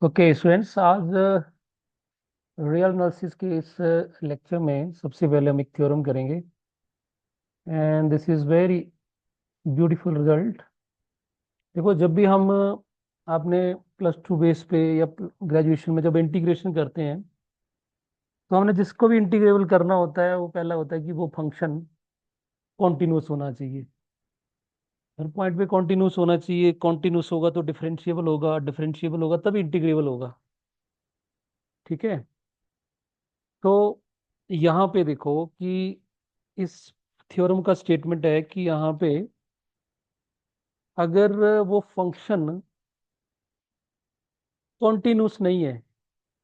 Okay students, आज real analysis के इस लेक्चर में सबसे पहले हम एक थ्योरम करेंगे and this is very beautiful result. देखो, जब भी हम आपने +2 बेस पे या ग्रेजुएशन में जब इंटीग्रेशन करते हैं तो हमने जिसको भी इंटीग्रेबल करना होता है वो पहला होता है कि वो फंक्शन कॉन्टिन्यूस होना चाहिए। हर पॉइंट पे कॉन्टिन्यूस होना चाहिए। कॉन्टिन्यूस होगा तो डिफरेंशिएबल होगा, डिफरेंशिएबल होगा तभी इंटीग्रेबल होगा। ठीक है। तो यहाँ पे देखो कि इस थ्योरम का स्टेटमेंट है कि यहाँ पे अगर वो फंक्शन कॉन्टिन्यूस नहीं है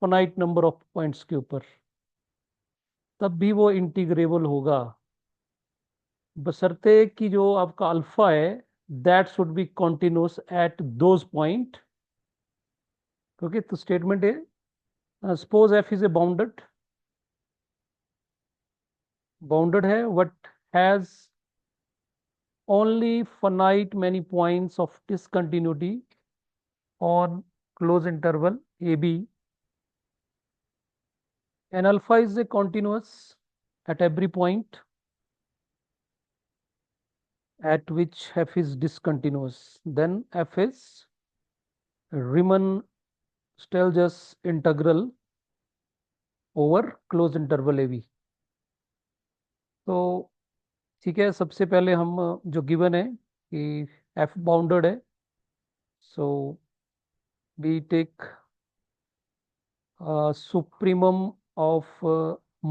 फाइनाइट नंबर ऑफ पॉइंट्स के ऊपर, तब भी वो इंटीग्रेबल होगा, बशर्ते कि जो आपका अल्फा है that should be continuous at those point. क्योंकि तो स्टेटमेंट है suppose F is a bounded है but has only finite many points of discontinuity on close interval AB, and alpha is a continuous at every point at which f is discontinuous, then f is Riemann Stieltjes integral over close interval AB। तो ठीक है, सबसे पहले हम जो given है कि f bounded है, so we take supremum of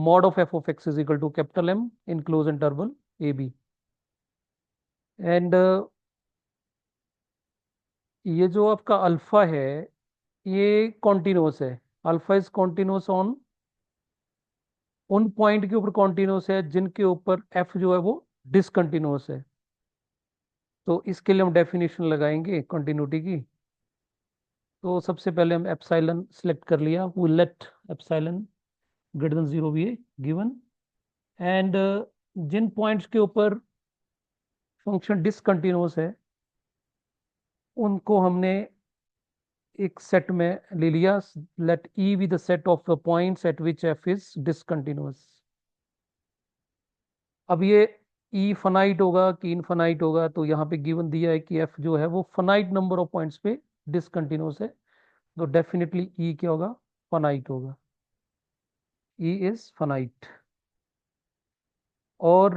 mod of f of x is equal to capital M in close interval AB, and ये जो आपका अल्फा है ये कॉन्टिन्यूस है। अल्फा इज कॉन्टिन्यूस ऑन उन पॉइंट के ऊपर कॉन्टिन्यूस है जिनके ऊपर एफ जो है वो डिसकंटिन्यूस है। तो इसके लिए हम डेफिनेशन लगाएंगे कॉन्टिन्यूटी की। तो सबसे पहले हम एप्सिलॉन सिलेक्ट कर लिया, वो लेट एप्सिलॉन ग्रेटर देन 0 भी है गिवन। एंड जिन पॉइंट्स के ऊपर फंक्शन डिसकंटिन्यूस है उनको हमने एक सेट में ले लिया। Let E be the set of the points at which f is discontinuous. अब ये ई फनाइट होगा कि इनफनाइट होगा, तो यहाँ पे गिवन दिया है कि एफ जो है वो फनाइट नंबर ऑफ पॉइंट्स पे डिसकंटिन्यूस है, तो डेफिनेटली ई क्या होगा, फनाइट होगा। E is finite. और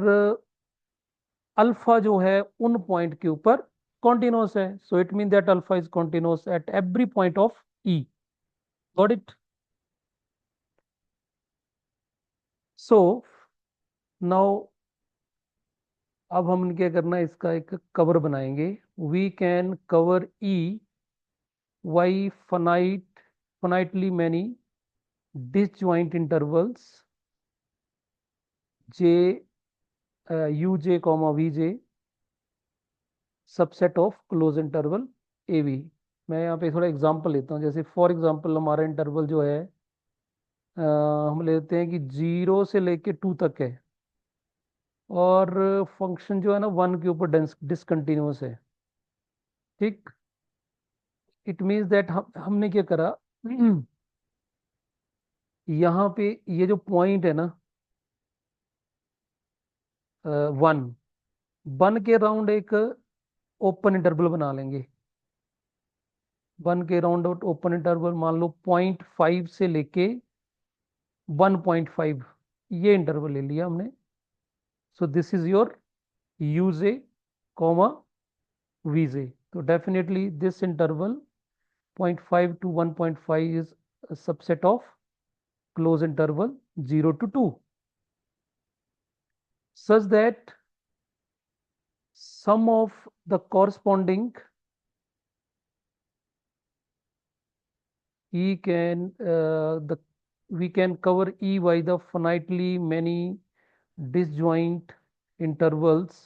अल्फा जो है उन पॉइंट के ऊपर कॉन्टिन्यूस है, so it mean that alpha is continuous at every point of E. Got it. So now अब हम क्या करना है, इसका एक कवर बनाएंगे। We can cover E by finitely many disjoint intervals j uj comma vj subset of close interval A B. मैं यहाँ पे थोड़ा एग्जांपल लेता हूँ। जैसे फॉर एग्जांपल हमारा इंटरवल जो है हम लेते हैं कि 0 से लेके 2 तक है, और फंक्शन जो है ना 1 के ऊपर डिसकंटिन्यूस है। ठीक। इट मीन्स दैट हमने क्या करा यहाँ पे ये जो पॉइंट है ना 1, 1 के राउंड एक ओपन इंटरवल बना लेंगे। 1 के राउंड ओपन इंटरवल मान लो 0.5 से लेके 1.5, ये इंटरवल ले लिया हमने। So this is your U J comma V J. तो definitely this interval 0.5 to 1.5 is a subset of close interval 0 to 2, such that sum of the corresponding E can the we can cover E by the finitely many disjoint intervals।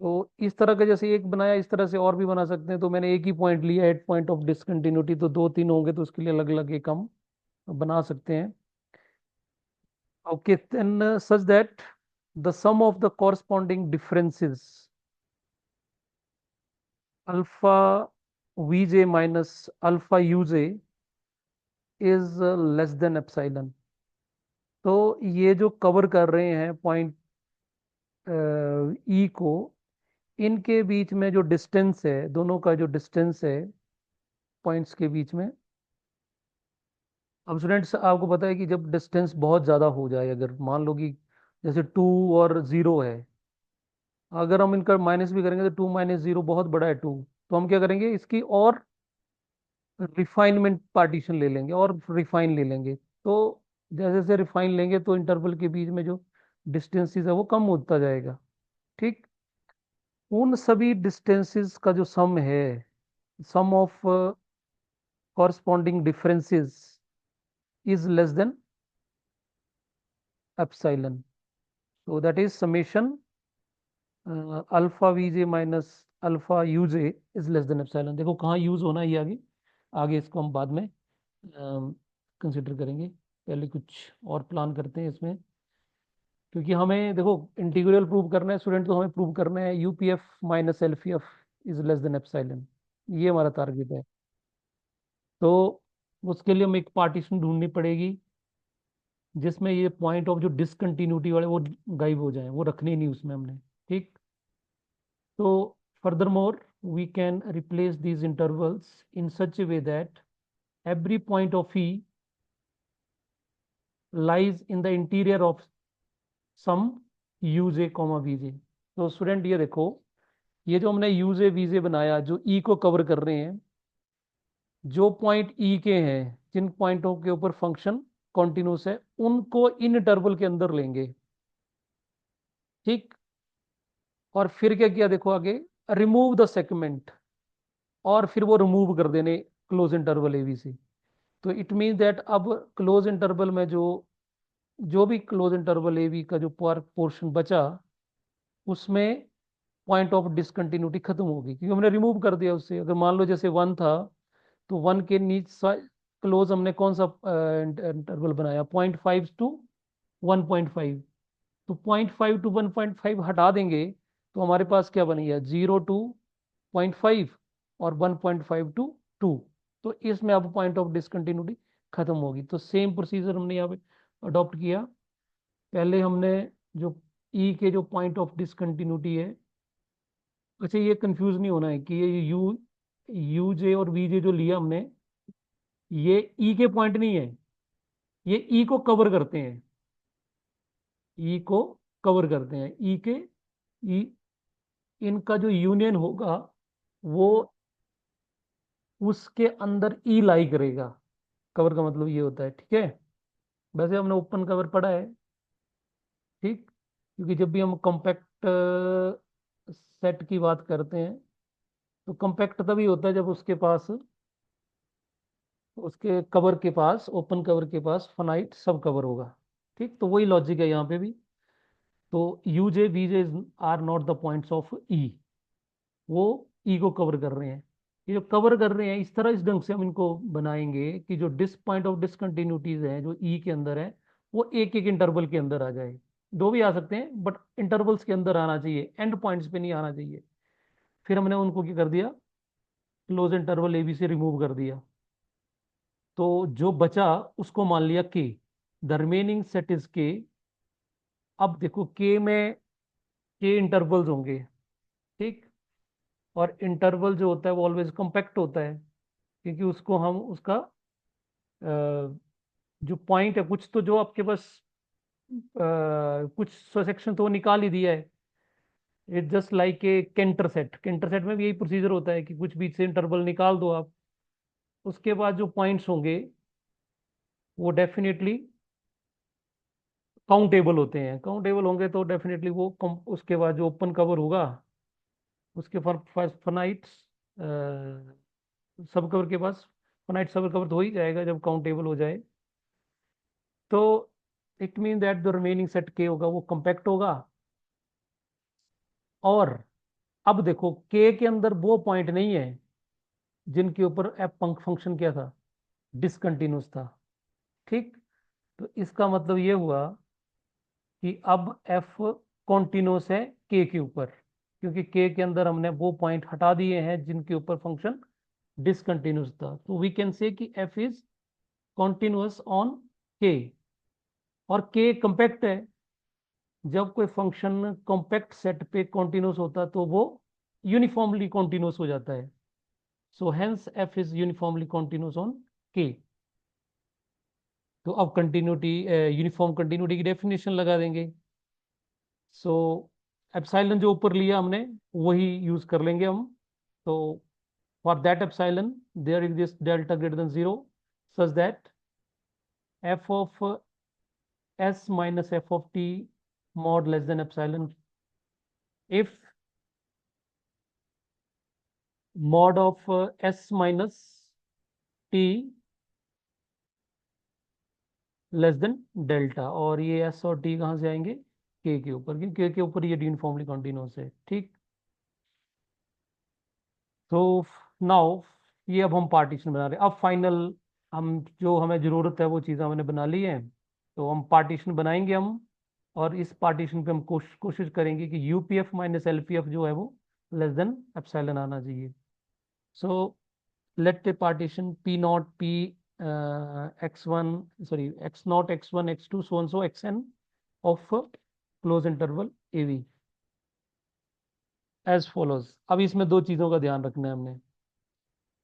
तो इस तरह का जैसे एक बनाया, इस तरह से और भी बना सकते हैं। तो मैंने एक ही पॉइंट लिया, एट पॉइंट ऑफ डिसकंटिन्यूटी, तो दो तीन होंगे तो उसके लिए अलग अलग एक हम बना सकते हैं। Okay, then such that the sum of the corresponding differences alpha we J minus alpha you J is less than epsilon. तो ये जो कवर कर रहे हैं पॉइंट ई को, इनके बीच में जो डिस्टेंस है, दोनों का जो डिस्टेंस है पॉइंट्स के बीच में। अब स्टूडेंट्स आपको पता है कि जब डिस्टेंस बहुत ज़्यादा हो जाए, अगर मान लो कि जैसे 2 और 0 है, अगर हम इनका माइनस भी करेंगे तो 2 - 0 बहुत बड़ा है 2, तो हम क्या करेंगे, इसकी और रिफाइनमेंट पार्टीशन ले लेंगे और रिफाइन ले लेंगे। तो जैसे जैसे रिफाइन लेंगे तो इंटरवल के बीच में जो डिस्टेंसेस है वो कम होता जाएगा। ठीक। उन सभी डिस्टेंसेस का जो सम है, sum of corresponding differences is less than epsilon. so that is summation alpha we J minus alpha you J is less than epsilon. देखो कहाँ यूज होना है ये आगे, आगे इसको हम बाद में कंसिडर करेंगे। पहले कुछ और प्लान करते हैं इसमें, क्योंकि हमें देखो इंटीग्रल प्रूव करना है स्टूडेंट, तो हमें प्रूव करना है UPF minus LPF is less than epsilon. ये हमारा टारगेट है। तो उसके लिए हमें एक पार्टीशन ढूंढनी पड़ेगी जिसमें ये पॉइंट ऑफ जो डिसकंटिन्यूटी वाले वो गायब हो जाए, वो रखने ही नहीं उसमें हमने। ठीक। So furthermore, we can replace these intervals in such a way that every point of E lies in the interior of some uj, vj। तो स्टूडेंट ये देखो, ये जो हमने यूजे वीजे बनाया जो ई को कवर कर रहे हैं, जो पॉइंट ई के हैं, जिन पॉइंटों के ऊपर फंक्शन कॉन्टिन्यूस है, उनको इन इंटरवल के अंदर लेंगे। ठीक। और फिर क्या किया देखो आगे, रिमूव द सेगमेंट, और फिर वो रिमूव कर देने क्लोज इंटरवल ए बी से। तो इट मीन दैट अब क्लोज इंटरवल में जो जो भी क्लोज इंटरवल ए बी का जो पोर्शन बचा, उसमें पॉइंट ऑफ डिसकंटिन्यूटी खत्म होगी, क्योंकि हमने रिमूव कर दिया उससे। अगर मान लो जैसे 1 था, तो 1 के नीचे क्लोज हमने कौन सा इंटरवल बनाया, 0.5 to 1.5। तो 0.5 to 1.5 हटा देंगे तो हमारे पास क्या बन गया, 0 to 0.5 और 1.5 to 2। तो इसमें अब पॉइंट ऑफ डिसकंटिन्यूटी खत्म होगी। तो सेम प्रोसीजर हमने यहाँ पे अडॉप्ट किया। पहले हमने जो ई के जो पॉइंट ऑफ डिसकंटिन्यूटी है, अच्छा ये कंफ्यूज नहीं होना है कि ये यू जे और वी जे जो लिया हमने, ये ई के पॉइंट नहीं है, ये ई को कवर करते हैं। ई को कवर करते हैं, ई के ई, इनका जो यूनियन होगा वो उसके अंदर ई लाई करेगा। कवर का मतलब ये होता है। ठीक है। वैसे हमने ओपन कवर पढ़ा है। ठीक। क्योंकि जब भी हम कॉम्पैक्ट सेट की बात करते हैं, तो कॉम्पैक्ट तभी होता है जब उसके पास, उसके कवर के पास, ओपन कवर के पास फनाइट सब कवर होगा। ठीक। तो वही लॉजिक है यहाँ पे भी। तो U J V J are not the points of E, वो ई को कवर कर रहे हैं। ये जो कवर कर रहे हैं, इस तरह इस ढंग से हम इनको बनाएंगे कि जो पॉइंट ऑफ डिसकंटिन्यूटीज है जो ई के अंदर है, वो एक एक इंटरवल के अंदर आ जाए। दो भी आ सकते हैं बट इंटरवल्स के अंदर आना चाहिए, एंड पॉइंट्स पे नहीं आना चाहिए। फिर हमने उनको क्या कर दिया, क्लोज इंटरवल ए बी से रिमूव कर दिया। तो जो बचा उसको मान लिया के, द रिमेनिंग सेट इज के। अब देखो के में के इंटरवल्स होंगे। ठीक। और इंटरवल जो होता है वो ऑलवेज कॉम्पैक्ट होता है, क्योंकि उसको हम उसका जो पॉइंट है, कुछ तो जो आपके पास कुछ सेक्शन तो वो निकाल ही दिया है। It just like a canter set, canter set में भी यही प्रोसीजर होता है कि कुछ बीच से इंटरवल निकाल दो आप, उसके बाद जो पॉइंट्स होंगे वो डेफिनेटली काउंटेबल होते हैं। काउंटेबल होंगे तो डेफिनेटली वो उसके बाद जो ओपन कवर होगा उसके फनाइट्स सब कवर के पास, फनाइट सब कवर तो हो ही जाएगा जब काउंटेबल हो जाए। तो it mean that the remaining set के होगा वो कंपैक्ट होगा। और अब देखो के के अंदर वो पॉइंट नहीं है जिनके ऊपर एफ फंक्शन क्या था, डिसकंटिन्यूस था। ठीक। तो इसका मतलब ये हुआ कि अब एफ कॉन्टिन्यूस है के ऊपर, क्योंकि के अंदर हमने वो पॉइंट हटा दिए हैं जिनके ऊपर फंक्शन डिसकंटिन्यूस था, तो वी कैन से कि एफ इज कॉन्टिन्यूस ऑन के। और के कंपैक्ट है, जब कोई फंक्शन कॉम्पैक्ट सेट पे कॉन्टिन्यूस होता है तो वो यूनिफॉर्मली कॉन्टिन्यूस हो जाता है। So hence F is uniformly continuous on के। तो अब कंटिन्यूटी, यूनिफॉर्म कंटिन्यूटी की डेफिनेशन लगा देंगे। सो एप्सिलॉन जो ऊपर लिया हमने वही यूज कर लेंगे हम। तो for that epsilon there exist delta greater than 0 such that f of s minus f of t mod less than epsilon if mod of s minus t less than delta. और ये S और T कहाँ से आएंगे? के ऊपर, क्योंकि के ऊपर ये यूनिफॉर्मली कॉन्टिन्यूस है। ठीक। तो नाउ ये अब हम पार्टीशन बना रहे हैं। अब फाइनल हम जो हमें जरूरत है वो चीज़ हमने बना ली है। तो हम पार्टीशन बनाएंगे हम, और इस पार्टीशन पे हम कोशिश करेंगे कि यूपीएफ माइनस एलपीएफ जो है वो लेस देन एप्सिलॉन आना चाहिए। So let a partition P naught P X one, sorry X naught X one X two so and so X N of close interval A V as follows. अब इसमें दो चीज़ों का ध्यान रखना है हमने।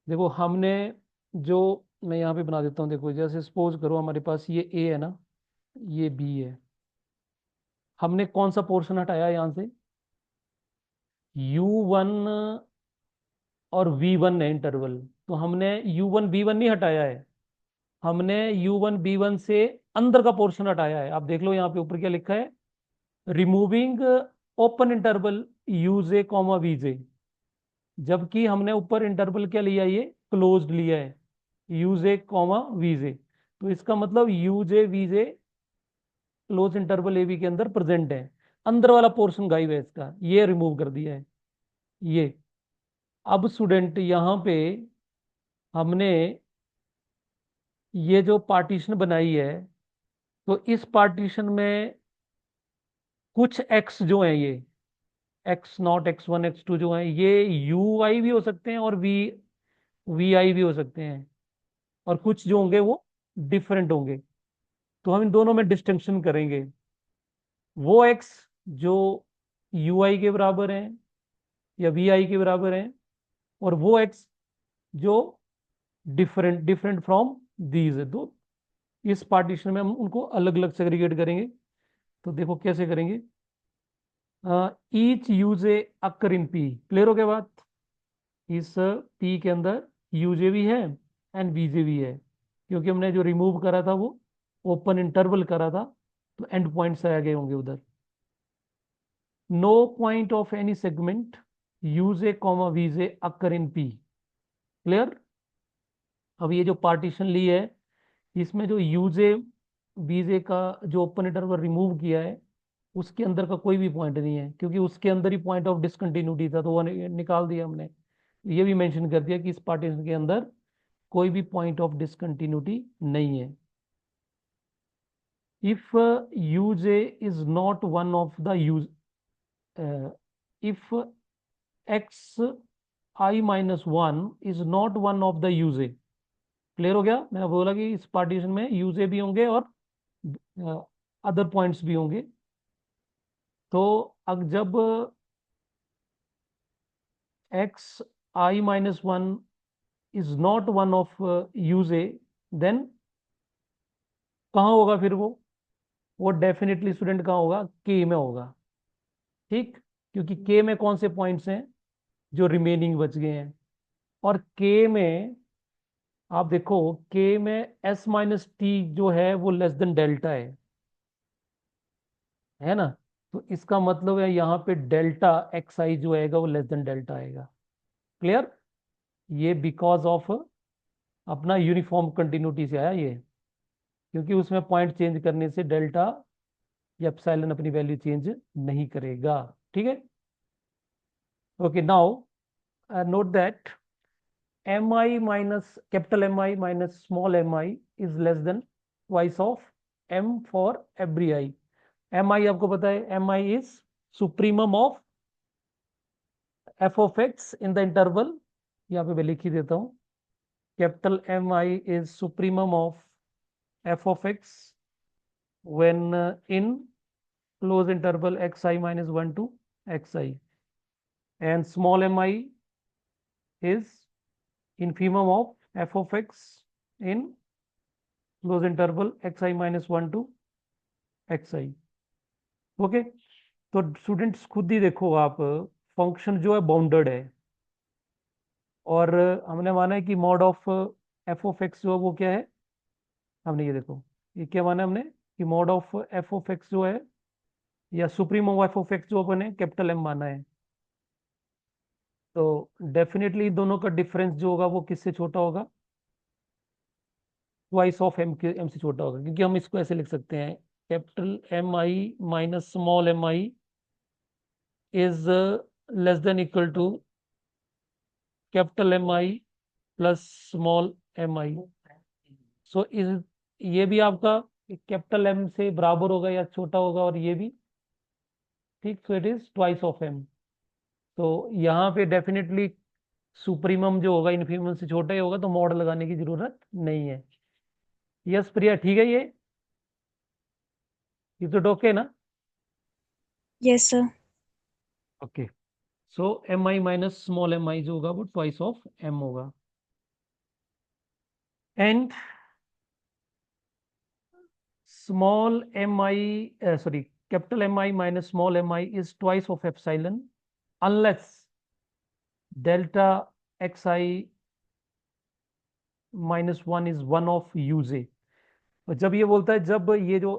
देखो हमने जो, मैं यहाँ पे बना देता हूँ, देखो जैसे सपोज करो हमारे पास ये ए है ना, ये बी है। हमने कौन सा पोर्शन हटाया यहाँ से? U1 और V1 है इंटरवल। तो हमने U1 B1 नहीं हटाया है, हमने U1 B1 से अंदर का पोर्शन हटाया है। आप देख लो यहाँ पे ऊपर क्या लिखा है, रिमूविंग ओपन इंटरवल यूजे कॉमा वीजे। जबकि हमने ऊपर इंटरवल क्या लिया, ये क्लोज्ड लिया है, यूजे कॉमा वीजे। तो इसका मतलब यूजे वीजे क्लोज इंटरवल ए बी के अंदर प्रेजेंट है। अंदर वाला पोर्शन गायब है, इसका ये रिमूव कर दिया है ये। अब स्टूडेंट यहाँ पे हमने ये जो पार्टीशन बनाई है, तो इस पार्टीशन में कुछ एक्स जो है, ये X naught X one X two जो है, ये यू आई भी हो सकते हैं और वी आई भी हो सकते हैं। और कुछ जो होंगे वो डिफरेंट होंगे। तो हम इन दोनों में डिस्टिंक्शन करेंगे। वो एक्स जो यू आई के बराबर हैं या वी आई के बराबर हैं, और वो एक्स जो डिफरेंट डिफरेंट फ्रॉम दीज है। तो इस पार्टीशन में हम उनको अलग अलग सेग्रीगेट करेंगे। तो देखो कैसे करेंगे। Each यूजे occur in P, clear हो गया बात? इस पी के अंदर यूजे भी है एंड वीजे भी है, क्योंकि हमने जो रिमूव करा था वो ओपन इंटरवल करा था, तो एंड पॉइंट्स आ गए होंगे उधर। No point of any segment U J comma V J occur in P, clear? अब ये जो पार्टीशन ली है, इसमें जो यूजे वीजे का जो ओपन इंटरवल रिमूव किया है, उसके अंदर का कोई भी पॉइंट नहीं है, क्योंकि उसके अंदर ही पॉइंट ऑफ डिसकंटिन्यूटी था, तो वो निकाल दिया हमने। ये भी मेंशन कर दिया कि इस पार्टीशन के अंदर कोई भी पॉइंट ऑफ डिसकंटिन्यूटी नहीं है। If U J is not one of the U J, if X I minus one is not one of the U J, clear हो गया? मैंने बोला कि इस पार्टीशन में यूजे भी होंगे और अदर पॉइंट्स भी होंगे। तो अब जब X I minus one is not one of U J, then कहाँ होगा फिर वो डेफिनेटली स्टूडेंट कहाँ होगा? के में होगा। ठीक, क्योंकि के में कौन से पॉइंट्स हैं जो रिमेनिंग बच गए हैं। और के में आप देखो, के में एस माइनस टी जो है वो लेस देन डेल्टा है ना? तो इसका मतलब है यहाँ पे डेल्टा एक्स आई जो आएगा वो लेस देन डेल्टा आएगा, क्लियर? ये बिकॉज ऑफ अपना यूनिफॉर्म कंटिन्यूटी से आया ये, क्योंकि उसमें पॉइंट चेंज करने से डेल्टा या एप्सिलॉन अपनी वैल्यू चेंज नहीं करेगा। ठीक है, okay. Now note that M I minus capital M I minus small M I is less than twice of M for every I. M I आपको पता है, M I is supremum of F of X in the interval, यहाँ पे मैं लिख ही देता हूँ, capital Mi is supremum of f of x when in close interval xi minus 1 to xi, and small mi is infimum of f of x in close interval xi minus 1 to xi. Okay, तो students खुद ही देखो आप, function जो है bounded है, और हमने माना है कि mod of F of X जो है वो क्या है, हमने ये देखो, ये क्या माना है हमने कि mod of F of X जो है या supreme of F of X जो अपन है कैपिटल एम माना है, तो डेफिनेटली दोनों का डिफरेंस जो होगा वो किससे छोटा होगा, ट्वाइस ऑफ एम के एम से छोटा होगा, क्योंकि हम इसको ऐसे लिख सकते हैं capital M I minus small M I is less than equal to capital M I plus small M I. So इस ये भी आपका कैपिटल एम से बराबर होगा या छोटा होगा, और ये भी ठीक, so it is twice of M. तो यहाँ पे डेफिनेटली सुप्रीमम जो होगा इन्फीमम से छोटा ही होगा, तो मॉड लगाने की जरूरत नहीं है। यस प्रिया, ठीक है, ये तो ओके ना? Yes sir. Okay, so M I minus small M I जो होगा वो ट्वाइस ऑफ एम होगा, and small mi, sorry, capital Mi minus small mi is twice of epsilon unless delta xi minus 1 is one of uj। जब ये बोलता है, जब ये जो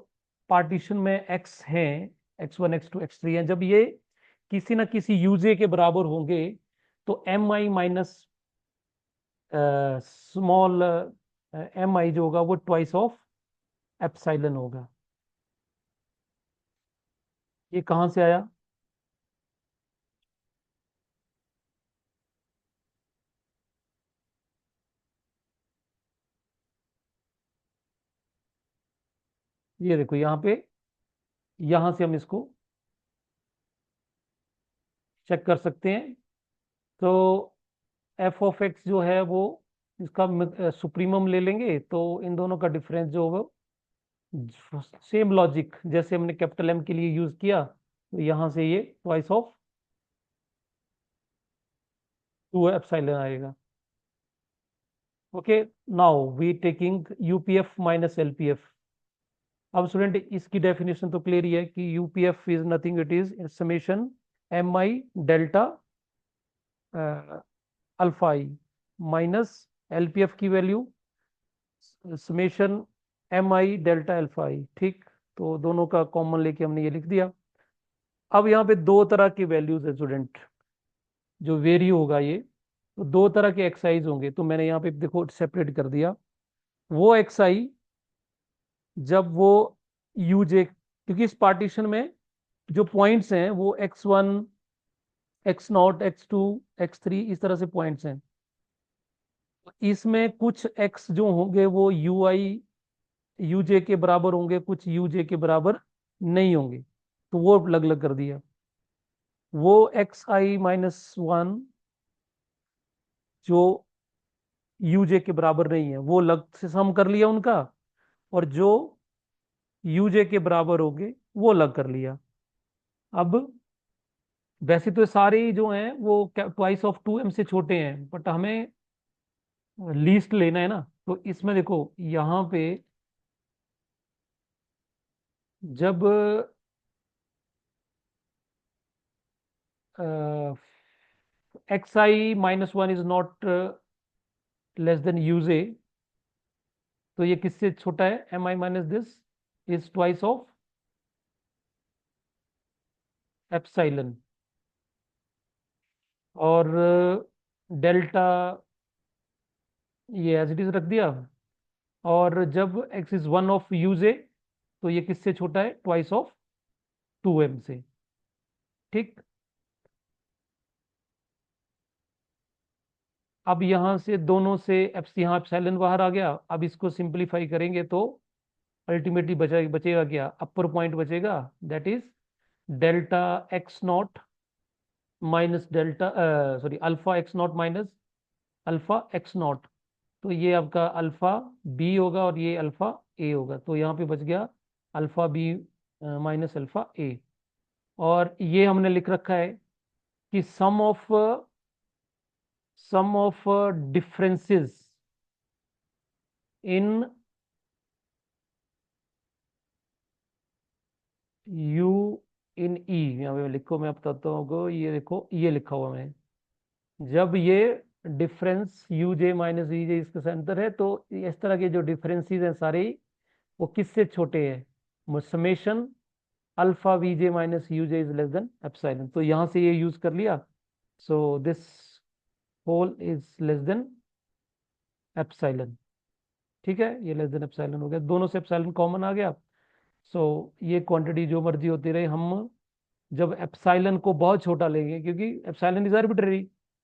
पार्टीशन में x है, x1 x2 x3 है, जब ये किसी ना किसी uj के बराबर होंगे, तो mi माइनस स्मॉल mi जो होगा वो ट्वाइस ऑफ एप्सिलॉन होगा। ये कहाँ से आया? ये देखो यहाँ पे, यहाँ से हम इसको चेक कर सकते हैं। तो एफ ऑफ एक्स जो है वो इसका सुप्रीमम ले लेंगे, तो इन दोनों का डिफरेंस जो होगा, सेम लॉजिक जैसे हमने कैपिटल एम के लिए यूज किया, तो यहाँ से ये ट्वाइस ऑफ 2 एप्सिलॉन आएगा। Okay, now we taking UPF minus LPF. अब स्टूडेंट इसकी डेफिनेशन तो क्लियर ही है कि UPF is nothing, it is summation M I delta alpha I minus LPF की value summation M I delta alpha I. ठीक, तो दोनों का कॉमन लेके हमने ये लिख दिया। अब यहाँ पे दो तरह की वैल्यूज है स्टूडेंट, जो वेरी होगा ये, तो दो तरह के एक्साइज होंगे, तो मैंने यहाँ पे देखो सेपरेट कर दिया। वो एक्साई जब वो यूजे, क्योंकि इस पार्टीशन में जो पॉइंट्स हैं वो x1 x0 x2 x3 इस तरह से पॉइंट्स हैं, इसमें कुछ x जो होंगे वो यू आई यूजे के बराबर होंगे, कुछ यूजे के बराबर नहीं होंगे, तो वो अलग अलग कर दिया। वो एक्स आई माइनस वन जो यूजे के बराबर नहीं है वो अलग से सम कर लिया उनका, और जो यूजे के बराबर होंगे वो अलग कर लिया। अब वैसे तो सारे ही जो हैं वो ट्वाइस ऑफ 2m से छोटे हैं, बट हमें लीस्ट लेना है ना, तो इसमें देखो यहाँ पे जब X I minus one is not less than U J, तो ये किससे छोटा है, M I minus this is twice of epsilon, और डेल्टा ये एज इट इज रख दिया। और जब X is one of U J, तो ये किससे छोटा है, ट्वाइस ऑफ 2m से। ठीक, अब यहां से दोनों से यहाँ एप्सिलॉन बाहर आ गया, अब इसको सिंपलीफाई करेंगे तो अल्टीमेटली बचेगा क्या, अपर पॉइंट बचेगा, that is delta x not minus delta, sorry alpha x not minus alpha x not. तो ये आपका अल्फा बी होगा और ये अल्फा ए होगा, तो यहाँ पे बच गया alpha B minus alpha A. और ये हमने लिख रखा है कि sum of differences in U in E, यहाँ पे लिखो, मैं बताता हूँ, ये देखो ये लिखा हुआ है, जब ये डिफरेंस यू जे माइनस ई जे इसके अंतर है, तो इस तरह के जो डिफरेंसेस हैं सारे ही, वो किससे छोटे हैं, summation alpha we J minus U J is less than epsilon. तो यहाँ से ये यूज कर लिया, so this whole is less than epsilon. ठीक है, ये लेस देन एप्सिलॉन हो गया, दोनों से एप्सिलॉन कॉमन आ गया। सो ये क्वांटिटी जो मर्जी होती रहे, हम जब एप्सिलॉन को बहुत छोटा लेंगे, क्योंकि एप्सिलॉन इज आर्बिट्रेरी,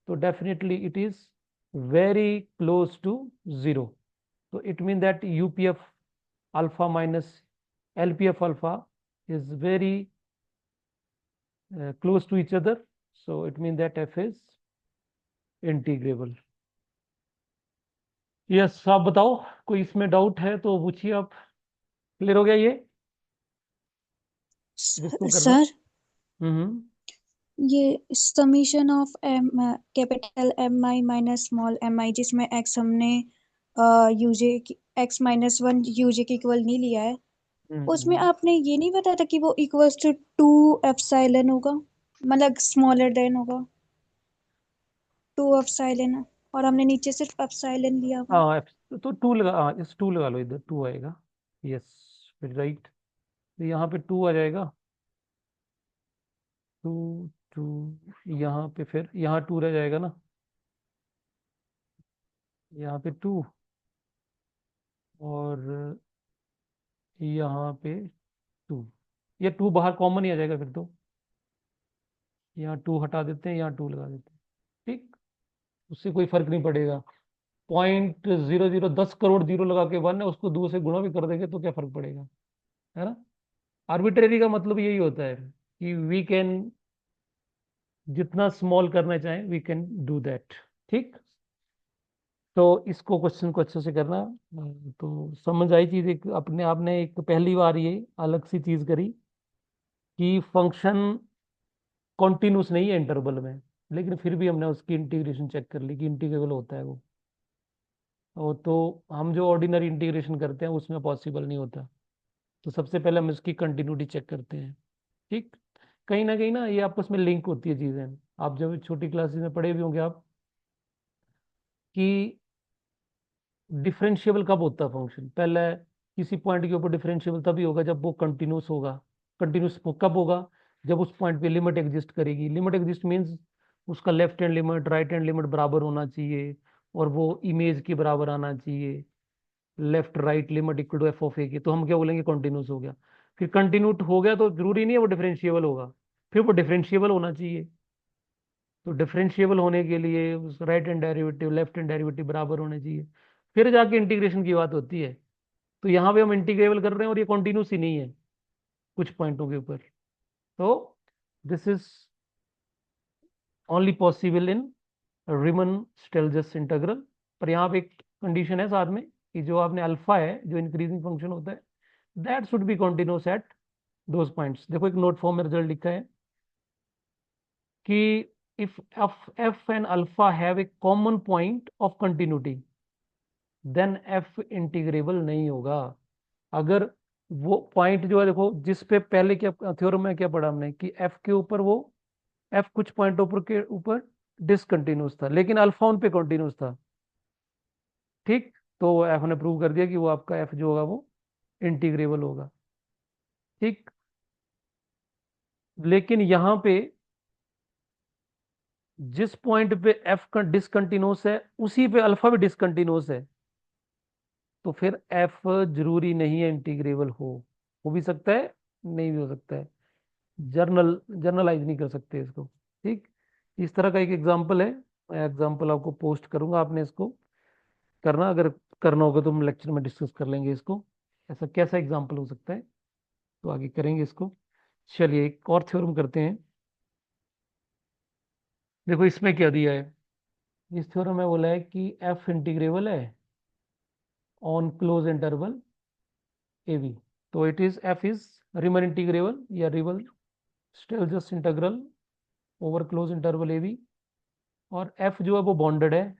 तो definitely it is very close to zero. तो it mean that UPF alpha minus LPF alpha is very close to each other, so it means that f is integrable. Yes, आप बताओ, कोई इसमें doubt है तो पूछिए आप। क्लियर हो गया ये जिसको करना? सर, हम्म। ये summation of M capital M I minus small M I, जिसमें एक्स हमने U J X minus one U J के इक्वल नहीं लिया है, उसमें हम्म। आपने ये नहीं बताया था कि वो इक्वल्स टू टू एप्सिलॉन होगा, मतलब स्मॉलर देन होगा टू एप्सिलॉन, और हमने नीचे सिर्फ एप्सिलॉन लिया हुआ है। हाँ तो टू लगा, हाँ इस टू लगा लो, इधर टू आएगा। यस, राइट, तो यहाँ पे टू आ जाएगा, टू टू, यहाँ पे फिर यहाँ टू रह जाएगा ना, यहाँ पे टू, और यहाँ पे टू, ये टू बाहर कॉमन ही आ जाएगा फिर तो, यहाँ टू हटा देते हैं, यहाँ टू लगा देते हैं। ठीक, उससे कोई फर्क नहीं पड़ेगा। 0.0010 करोड़ जीरो लगा के वन है, उसको दो से गुणा भी कर देंगे तो क्या फर्क पड़ेगा, है ना। आर्बिट्रेरी का मतलब यही होता है कि वी कैन जितना स्मॉल करना चाहें वी कैन डू दैट। ठीक, तो इसको क्वेश्चन को अच्छे से करना। तो समझ आई चीज, एक अपने आपने एक पहली बार ये अलग सी चीज करी कि फंक्शन कॉन्टिन्यूस नहीं है इंटरवल में, लेकिन फिर भी हमने उसकी इंटीग्रेशन चेक कर ली कि इंटीग्रेबल होता है वो। और तो हम जो ऑर्डिनरी इंटीग्रेशन करते हैं उसमें पॉसिबल नहीं होता, तो सबसे पहले हम इसकी कंटिन्यूटी चेक करते हैं। ठीक, कहीं ना ये आपस में लिंक होती है चीजें। आप जब छोटी क्लासेस में पढ़े भी होंगे आप कि डिफरेंशिएबल कब होता है फंक्शन, पहले किसी पॉइंट के ऊपर डिफरेंशिएबल तभी होगा जब वो कंटिन्यूस होगा। कंटिन्यूस कब होगा, जब उस पॉइंट पे लिमिट एग्जिस्ट करेगी। लिमिट एग्जिस्ट मींस उसका left hand limit right hand limit बराबर होना चाहिए, और वो इमेज के बराबर आना चाहिए, left right limit equal to F of A की, तो हम क्या बोलेंगे, कंटिन्यूस हो गया। फिर कंटिन्यूट हो गया तो जरूरी नहीं है वो डिफरेंशिएबल होगा, फिर वो डिफरेंशिएबल होना चाहिए। तो डिफरेंशिएबल होने के लिए right hand derivative left hand derivative बराबर होने चाहिए, फिर जाके इंटीग्रेशन की बात होती है। तो यहाँ पे हम इंटीग्रेबल कर रहे हैं और ये कॉन्टिन्यूस ही नहीं है कुछ पॉइंटों के ऊपर, तो this is only possible in Riemann Stieltjes integral. पर यहाँ पे एक कंडीशन है साथ में कि जो आपने अल्फा है जो इंक्रीजिंग फंक्शन होता है, that should be continuous at those points. देखो एक नोट फॉर्म में रिजल्ट लिखा है कि if F and alpha have a common point of continuity then F integrable नहीं होगा। अगर वो पॉइंट जो है, देखो जिस पे पहले क्या थ्योरम में क्या पढ़ा हमने कि एफ के ऊपर वो एफ कुछ पॉइंटों पर के ऊपर डिसकंटिन्यूस था, लेकिन अल्फा उन पे कंटिन्यूस था। ठीक, तो एफ ने प्रूव कर दिया कि वो आपका एफ जो होगा वो इंटीग्रेबल होगा। ठीक, लेकिन यहाँ पे जिस पॉइंट पे एफ का डिसकंटिन्यूस है उसी पे अल्फा भी डिसकंटिन्यूस है, तो फिर एफ जरूरी नहीं है इंटीग्रेबल हो भी सकता है, नहीं भी हो सकता है। जर्नलाइज नहीं कर सकते इसको। ठीक, इस तरह का एक एग्जांपल है, मैं एग्जांपल आपको पोस्ट करूंगा, आपने इसको करना, अगर करना होगा तो हम लेक्चर में डिस्कस कर लेंगे इसको, ऐसा कैसा एग्जांपल हो सकता है, तो आगे करेंगे इसको। चलिए एक और थ्योरम करते हैं। देखो इसमें क्या दिया है, इस थ्योरम में बोला है कि एफ इंटीग्रेबल है on close interval A B. तो it is F is Riemann integrable या रिवल still just integral over close interval A B, और एफ जो है वो बॉन्डेड है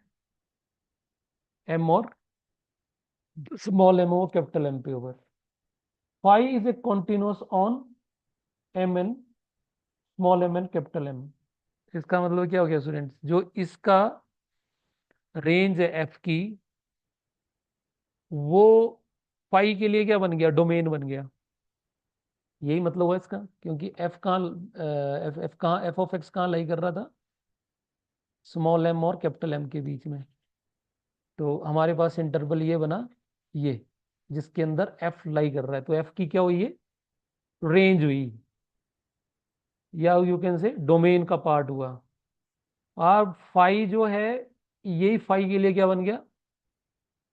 एम और स्मॉल एम और कैपिटल एम पे over. Phi is a continuous on M N small M N capital M. इसका मतलब क्या हो गया स्टूडेंट्स, जो इसका रेंज है एफ की, वो फाई के लिए क्या बन गया, डोमेन बन गया। यही मतलब हुआ इसका, क्योंकि एफ कहाँ, एफ एफ कहाँ, एफ ऑफ एक्स कहाँ लाई कर रहा था, स्मॉल एम और कैपिटल एम के बीच में। तो हमारे पास इंटरवल ये बना, ये जिसके अंदर एफ लाई कर रहा है, तो एफ की क्या हुई है, रेंज हुई, या यू कैन से डोमेन का पार्ट हुआ। और फाई जो है, यही फाई के लिए क्या बन गया,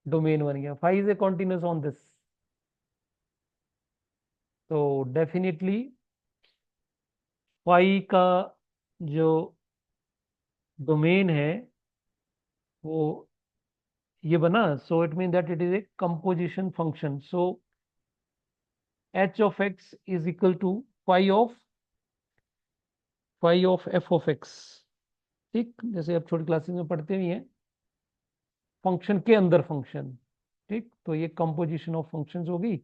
डोमेन बन गया। Phi is a continuous on this. तो डेफिनेटली फाई का जो डोमेन है वो ये बना, so it mean that it is a composition function. So H of X is equal to phi of F of X. ठीक, जैसे आप छोटी क्लासेस में पढ़ते हुए हैं, फंक्शन के अंदर फंक्शन। ठीक, तो ये कंपोजिशन ऑफ फंक्शंस होगी,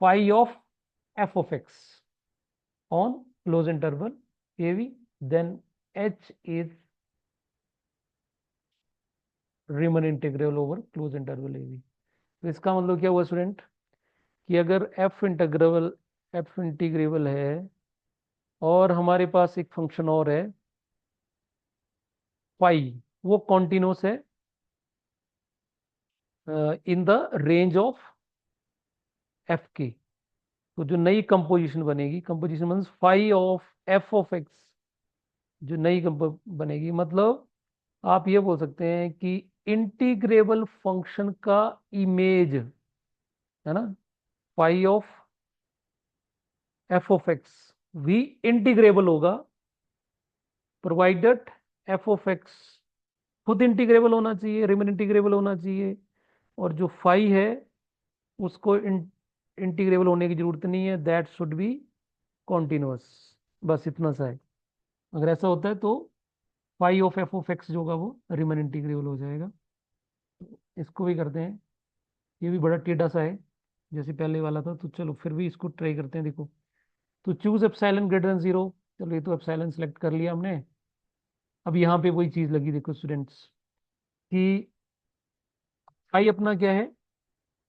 phi of F of X on close interval A B, then H is Riemann integral over close interval A B. तो इसका मतलब क्या हुआ स्टूडेंट, कि अगर एफ इंटीग्रेबल है और हमारे पास एक फंक्शन और है फाई, वो कॉन्टिन्यूस है in the range of F के, तो जो नई कंपोजिशन बनेगी, composition means phi of F of X, जो नई बनेगी, मतलब आप ये बोल सकते हैं कि इंटीग्रेबल फंक्शन का इमेज है ना, phi of F of X भी इंटीग्रेबल होगा, प्रोवाइडेड एफ ऑफ एक्स खुद इंटीग्रेबल होना चाहिए, रिमेन इंटीग्रेबल होना चाहिए, और जो फाई है उसको इंटीग्रेबल होने की जरूरत नहीं है, दैट शुड बी कॉन्टिन्यूअस। बस इतना सा है। अगर ऐसा होता है तो phi of F of X जो होगा वो रिमेन इंटीग्रेबल हो जाएगा। इसको भी करते हैं, ये भी बड़ा टेढ़ा सा है जैसे पहले वाला था, तो चलो फिर भी इसको ट्राई करते हैं। देखो, तो चूज एप्सिलॉन ग्रेटर देन 0। चलो ये तो एप्सिलॉन सेलेक्ट कर लिया हमने। अब यहाँ पे वही चीज लगी, देखो स्टूडेंट्स, कि फाई अपना क्या है,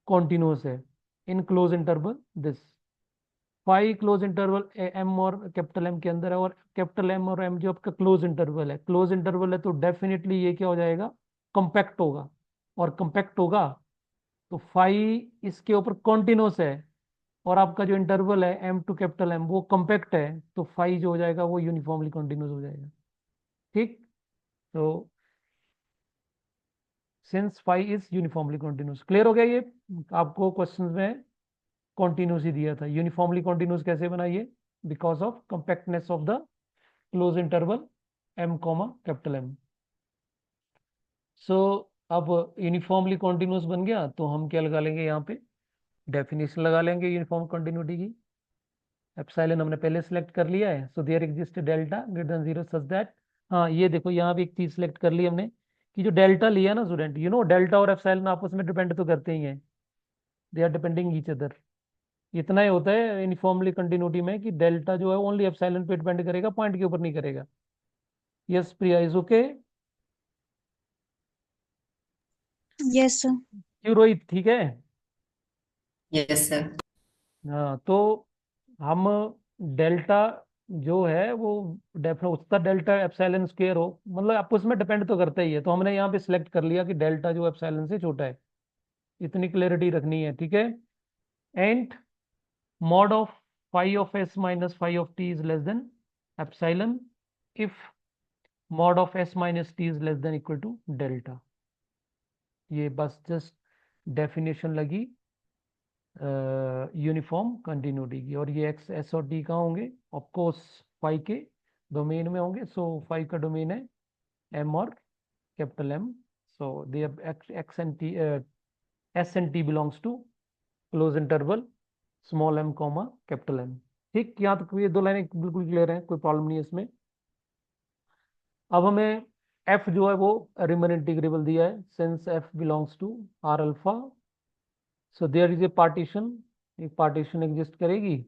कॉन्टिन्यूस है in close interval this. Phi close interval M और कैपिटल एम के अंदर है, और कैपिटल एम और एम जो आपका क्लोज इंटरवल है, क्लोज इंटरवल है, तो डेफिनेटली ये क्या हो जाएगा, कंपैक्ट होगा। और कंपैक्ट होगा तो फाई इसके ऊपर कॉन्टिन्यूस है, और आपका जो इंटरवल है एम टू कैपिटल एम वो कंपैक्ट है, तो फाई जो हो जाएगा वो यूनिफॉर्मली कॉन्टिन्यूस हो जाएगा। ठीक, तो since phi is uniformly continuous, clear हो गया ये। आपको क्वेश्चन में कॉन्टिन्यूस ही दिया था, यूनिफॉर्मली कॉन्टिन्यूस कैसे बनाइए, because of compactness of the close interval M comma capital M. So अब यूनिफॉर्मली कॉन्टिन्यूस बन गया, तो हम क्या लगा लेंगे यहाँ पे, डेफिनेशन लगा लेंगे यूनिफॉर्म कंटिन्यूटी की। एप्सिलॉन हमने पहले सेलेक्ट कर लिया है, so there exist delta greater than 0 such that, हाँ ये देखो यहाँ भी एक चीज सेलेक्ट कर ली हमने, कि जो डेल्टा लिया ना स्टूडेंट, यू नो डेल्टा और एप्सिलॉन आपस में डिपेंड तो करते ही हैं, they are depending each other. इतना ही होता है यूनिफॉर्मली कंटिन्यूटी में, कि डेल्टा जो है ओनली एप्सिलॉन पे डिपेंड करेगा, पॉइंट के ऊपर नहीं करेगा। Yes Priya, is okay. Yes sir. क्यों रोहित, ठीक है। Yes sir. हाँ, तो हम डेल्टा जो है वो डेफिनेट उसका डेल्टा एप्सिलॉन स्क्वायर हो, मतलब आपस में डिपेंड तो करता ही है, तो हमने यहाँ पे सिलेक्ट कर लिया कि डेल्टा जो एप्सिलॉन से छोटा है। इतनी क्लैरिटी रखनी है, ठीक है। And mod of phi of s minus phi of t is less than epsilon if mod of s minus t is less than equal to delta। ये बस जस्ट डेफिनेशन लगी यूनिफॉर्म कंटिन्यूटी की, और ये एक्स एस और T कहाँ होंगे, of course phi के डोमेन में होंगे। सो फाई का डोमेन है एम और capital M, so they X and T S and T belongs to close interval small M comma capital M. ठीक, यहाँ तक ये दो लाइनें बिल्कुल क्लियर है, कोई प्रॉब्लम नहीं है इसमें। अब हमें एफ जो है वो रिमेन इंटीग्रेबल दिया है, since F belongs to R alpha, so there is a partition, एक पार्टीशन एग्जिस्ट करेगी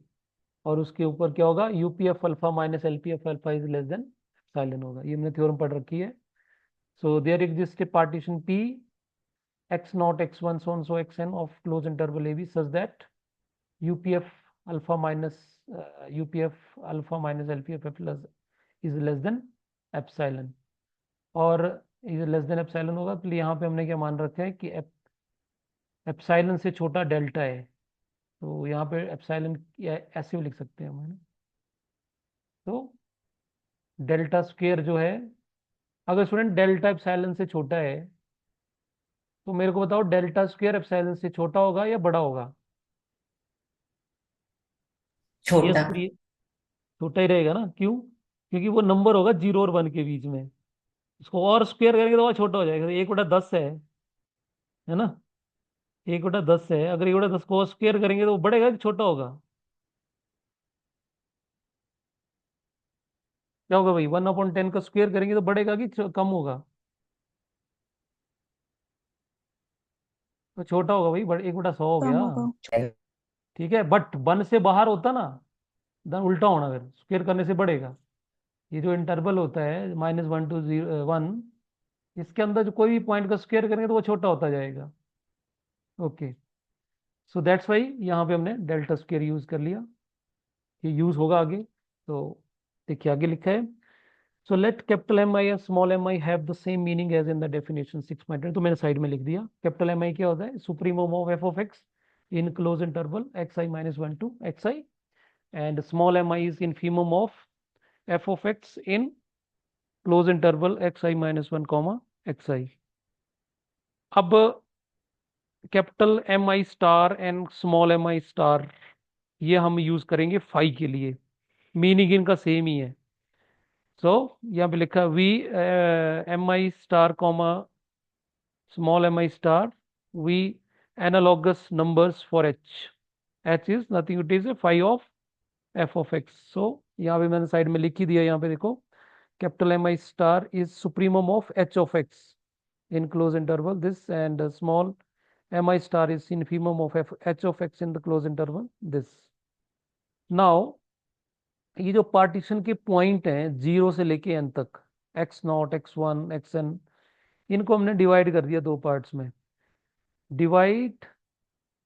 और उसके ऊपर क्या होगा, UPF alpha minus LPF alpha is less than epsilon होगा। ये हमने थ्योरम पढ़ रखी है। So there exist a partition P x naught x1 so on so xn of closed interval ab such that UPF alpha minus LPF plus is less than epsilon, और is less than epsilon होगा तो यहाँ पे हमने क्या मान रखा है कि एप्सिलॉन से छोटा डेल्टा है, तो यहाँ पे एप्सिलॉन ऐसे भी लिख सकते हैं हम, है ना। तो डेल्टा स्क्वेयर जो है, अगर स्टूडेंट डेल्टा एप्सिलॉन से छोटा है तो मेरे को बताओ डेल्टा स्क्वेयर एप्सिलॉन से छोटा होगा या बड़ा होगा। यस, छोटा। छोटा ही रहेगा ना, क्यों, क्योंकि वो नंबर होगा 0 और 1 के बीच में, उसको और स्क्वायर करेंगे तो वो छोटा हो जाएगा। 1/10 है ना, 1/10 है, अगर 1/10 को स्क्वायर करेंगे तो वो बढ़ेगा कि छोटा होगा। क्या होगा भाई, 1/10 का स्क्वायर करेंगे तो बढ़ेगा कि कम होगा, तो छोटा होगा भाई, 1/100 हो कम गया। होगा। ठीक है, बट 1 से बाहर होता ना, देन उल्टा होना, फिर स्क्वायर करने से बढ़ेगा। ये जो इंटरवल होता है -1 to 1, इसके अंदर जो कोई भी पॉइंट का स्क्वायर करेंगे तो वो छोटा होता जाएगा। ओके, सो दैट्स वाई यहाँ पे हमने डेल्टा स्क्वायर यूज कर लिया, ये यूज होगा आगे। तो देखिए आगे लिखा है, so let capital M I और small M I have the same meaning as in the definition 6.2, तो मैंने साइड में लिख दिया। कैपिटल एम आई क्या होता है, supremum of F of X in close interval X I -1 to X I, and small M I is infimum of F of X in close interval X I -1 comma X I. अब capital M I star and small M I star ये हम use करेंगे phi के लिए, meaning इनका same ही है। सो यहाँ पे लिखा V M I star comma small mi star, we analogous numbers for h is nothing, it is a phi of f of x। so यहाँ पे मैंने साइड में लिख ही दिया, यहाँ पे देखो, capital mi star is supremum of h of x in close interval this, and small mi star is infimum of h of x in the close interval this। now ये जो पार्टीशन के point हैं 0 से लेके n तक, x0 x1 xn, इनको हमने divide कर दिया दो पार्ट्स में। divide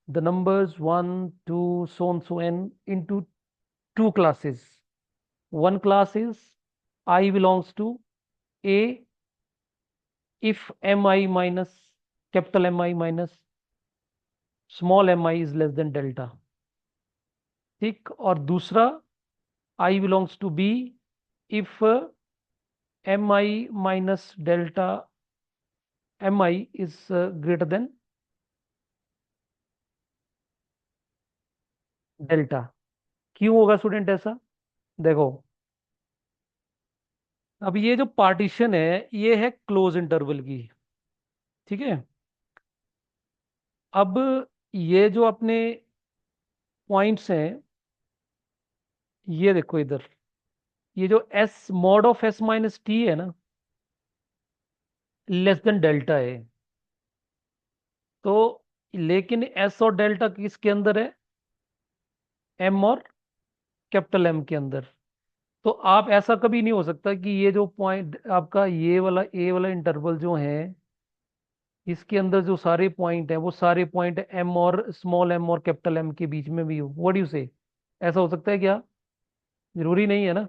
the numbers 1 2 so on so n into two classes. One class is I belongs to a if mi minus capital Mi minus small mi is less than delta। ठीक, और दूसरा I belongs to b if mi minus delta mi is greater than delta। क्यों होगा student ऐसा, देखो, अब ये जो पार्टीशन है ये है क्लोज इंटरवल की, ठीक है। अब ये जो अपने पॉइंट्स हैं, ये देखो इधर, ये जो S mod of s minus T है ना, लेस देन डेल्टा है, तो लेकिन एस और डेल्टा किसके अंदर है, एम और कैपिटल एम के अंदर। तो आप ऐसा कभी नहीं हो सकता कि ये जो पॉइंट आपका ये वाला ए वाला इंटरवल जो है, इसके अंदर जो सारे पॉइंट है वो सारे पॉइंट एम और स्मॉल एम और कैपिटल एम के बीच में भी हो। व्हाट डू यू से, ऐसा हो सकता है क्या, जरूरी नहीं है ना,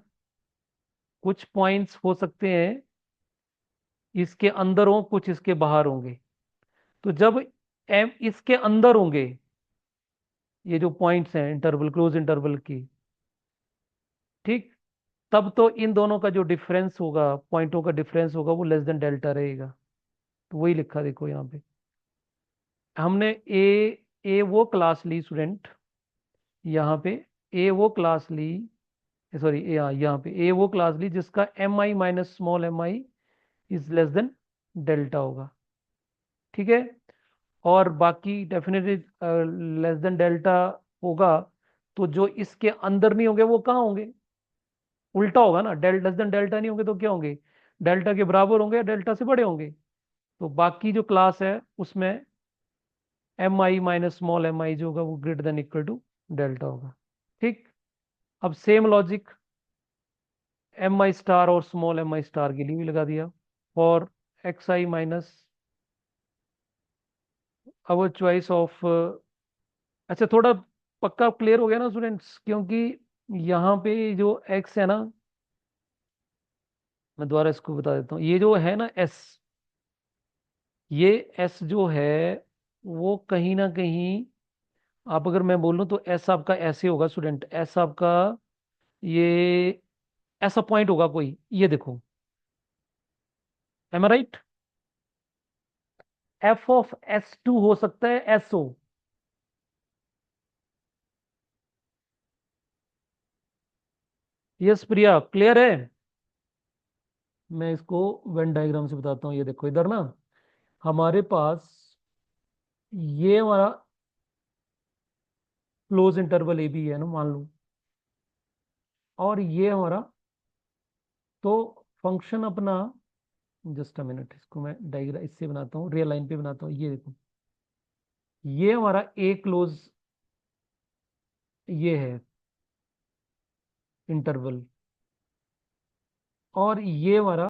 कुछ पॉइंट्स हो सकते हैं इसके अंदर हो, कुछ इसके बाहर होंगे। तो जब एम इसके अंदर होंगे, ये जो पॉइंट्स हैं इंटरवल क्लोज इंटरवल की, ठीक, तब तो इन दोनों का जो डिफरेंस होगा, पॉइंटों का डिफरेंस होगा, वो लेस देन डेल्टा रहेगा। तो वही लिखा देखो यहाँ पे हमने ए वो क्लास ली स्टूडेंट, यहाँ पे ए वो क्लास ली, सॉरी यहाँ पे ए वो क्लास ली जिसका M I minus small M I is less than delta होगा, ठीक है। और बाकी डेफिनेटली लेस देन डेल्टा होगा, तो जो इसके अंदर नहीं होंगे वो कहाँ होंगे? उल्टा होगा ना, लेस देन डेल्टा नहीं होंगे तो क्या होंगे? डेल्टा के बराबर होंगे या डेल्टा से बड़े होंगे। तो बाकी जो क्लास है उसमें M I minus small M I जो होगा वो greater than equal to delta होगा। ठीक। अब same logic M I star और स्मॉल एम आई स्टार के लिए भी लगा दिया। For X I minus our choice of, अच्छा थोड़ा पक्का क्लियर हो गया ना स्टूडेंट्स? क्योंकि यहाँ पे जो x है ना, मैं दोबारा इसको बता देता हूँ, ये जो है ना s, ये s जो है वो कहीं ना कहीं, आप अगर मैं बोलूँ तो s आपका ऐसे होगा स्टूडेंट, s आपका ये ऐसा पॉइंट होगा कोई, ये देखो, M I right? f of s2 हो सकता है so। यस प्रिया, क्लियर है? मैं इसको वेन डायग्राम से बताता हूँ। ये देखो इधर ना, हमारे पास ये हमारा क्लोज इंटरवल ए बी है ना, मान लो, और ये हमारा, तो फंक्शन अपना, जस्ट अ मिनट, इसको मैं डायग्राम इससे बनाता हूँ, रियल लाइन पे बनाता हूँ। ये देखो, ये हमारा ए क्लोज, ये है इंटरवल, और ये हमारा